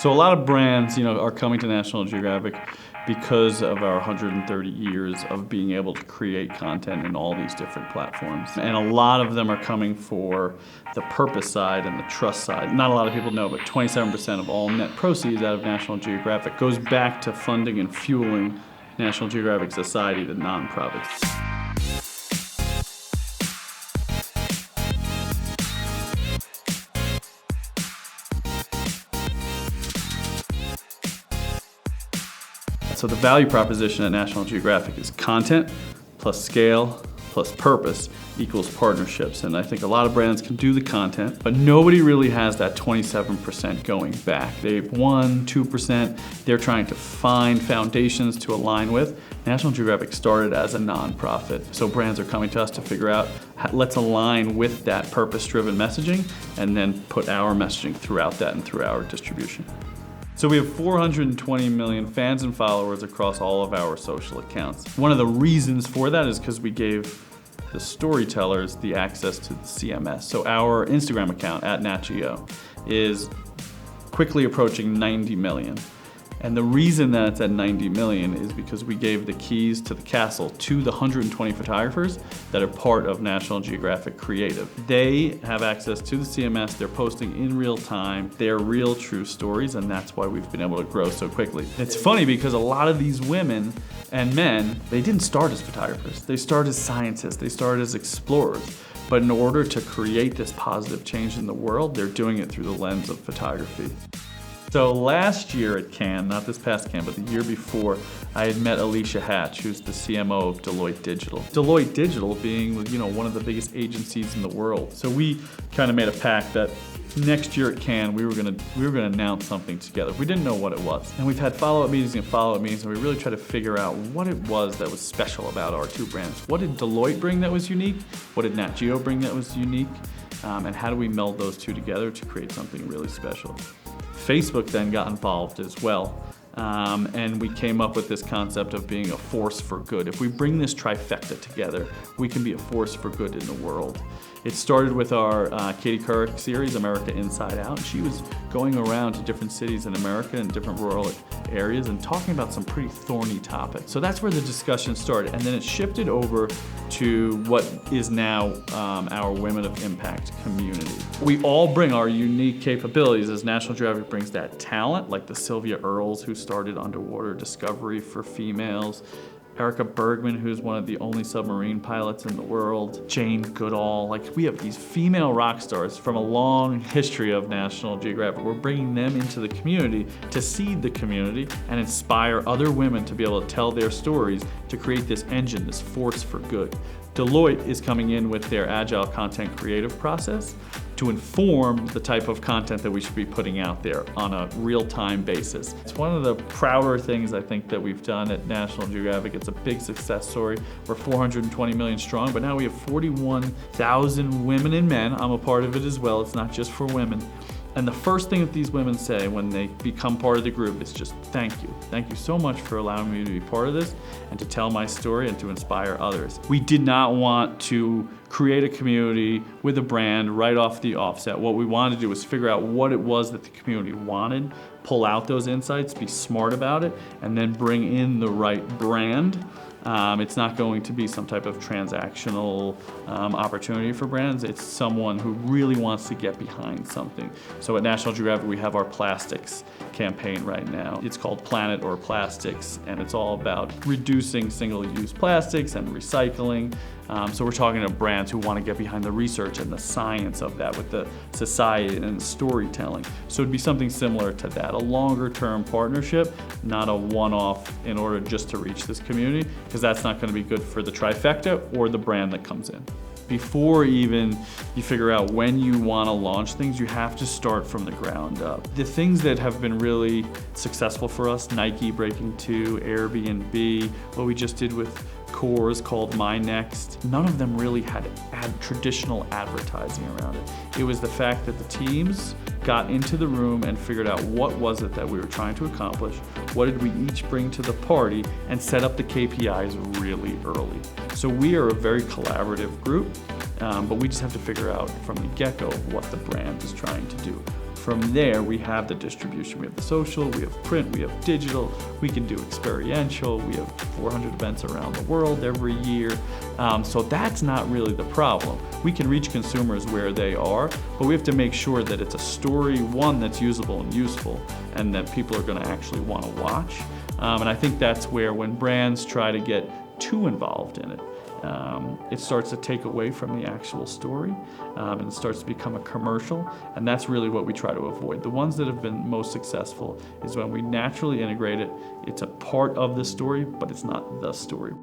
So a lot of brands, are coming to National Geographic because of our 130 years of being able to create content in all these different platforms. And a lot of them are coming for the purpose side and the trust side. Not a lot of people know, but 27% of all net proceeds out of National Geographic goes back to funding and fueling National Geographic Society, the nonprofits. So the value proposition at National Geographic is content plus scale plus purpose equals partnerships. And I think a lot of brands can do the content, but nobody really has that 27% going back. They've 1-2%. They're trying to find foundations to align with. National Geographic started as a nonprofit, so brands are coming to us to figure out, let's align with that purpose-driven messaging and then put our messaging throughout that and through our distribution. So we have 420 million fans and followers across all of our social accounts. One of the reasons for that is because we gave the storytellers the access to the CMS. So our Instagram account at NatGeo is quickly approaching 90 million. And the reason that it's at 90 million is because we gave the keys to the castle to the 120 photographers that are part of National Geographic Creative. They have access to the CMS, they're posting in real time, they're real true stories, and that's why we've been able to grow so quickly. It's funny because a lot of these women and men, they didn't start as photographers, they started as scientists, they started as explorers. But in order to create this positive change in the world, they're doing it through the lens of photography. So last year at Cannes, not this past Cannes, but the year before, I had met Alicia Hatch, who's the CMO of Deloitte Digital. Deloitte Digital being, one of the biggest agencies in the world. So we kind of made a pact that next year at Cannes, we were gonna announce something together. We didn't know what it was. And we've had follow-up meetings and follow-up meetings, and we really tried to figure out what it was that was special about our two brands. What did Deloitte bring that was unique? What did NatGeo bring that was unique? And how do we meld those two together to create something really special? Facebook then got involved as well, and we came up with this concept of being a force for good. If we bring this trifecta together, we can be a force for good in the world. It started with our Katie Couric series, America Inside Out. She was going around to different cities in America and different rural areas and talking about some pretty thorny topics. So that's where the discussion started. And then it shifted over to what is now our Women of Impact community. We all bring our unique capabilities as National Geographic brings that talent, like the Sylvia Earles who started underwater discovery for females, Erica Bergman, who's one of the only submarine pilots in the world, Jane Goodall. We have these female rock stars from a long history of National Geographic. We're bringing them into the community to seed the community and inspire other women to be able to tell their stories to create this engine, this force for good. Deloitte is coming in with their agile content creative process to inform the type of content that we should be putting out there on a real-time basis. It's one of the prouder things I think that we've done at National Geographic. It's a big success story. We're 420 million strong, but now we have 41,000 women and men. I'm a part of it as well. It's not just for women. And the first thing that these women say when they become part of the group is just thank you. Thank you so much for allowing me to be part of this and to tell my story and to inspire others. We did not want to create a community with a brand right off the offset. What we wanted to do was figure out what it was that the community wanted, pull out those insights, be smart about it, and then bring in the right brand. It's not going to be some type of transactional opportunity for brands. It's someone who really wants to get behind something. So at National Geographic, we have our plastics campaign right now. It's called Planet or Plastics, and it's all about reducing single-use plastics and recycling. So we're talking to brands who want to get behind the research and the science of that with the society and storytelling. So it'd be something similar to that, a longer-term partnership, not a one-off in order just to reach this community, because that's not going to be good for the trifecta or the brand that comes in. Before even you figure out when you want to launch things, you have to start from the ground up. The things that have been really successful for us, Nike breaking 2, Airbnb, what we just did with Coors called My Next, none of them really had traditional advertising around it. It was the fact that the teams got into the room and figured out what was it that we were trying to accomplish, what did we each bring to the party, and set up the KPIs really early. So we are a very collaborative group, but we just have to figure out from the get-go what the brand is trying to do. from there, we have the distribution. We have the social, we have print, we have digital, we can do experiential, we have 400 events around the world every year. So that's not really the problem. We can reach consumers where they are, but we have to make sure that it's a story, one, that's usable and useful, and that people are gonna actually wanna watch. And I think that's where, when brands try to get too involved in it, it starts to take away from the actual story, and it starts to become a commercial, and that's really what we try to avoid. The ones that have been most successful is when we naturally integrate it. It's a part of the story, but it's not the story.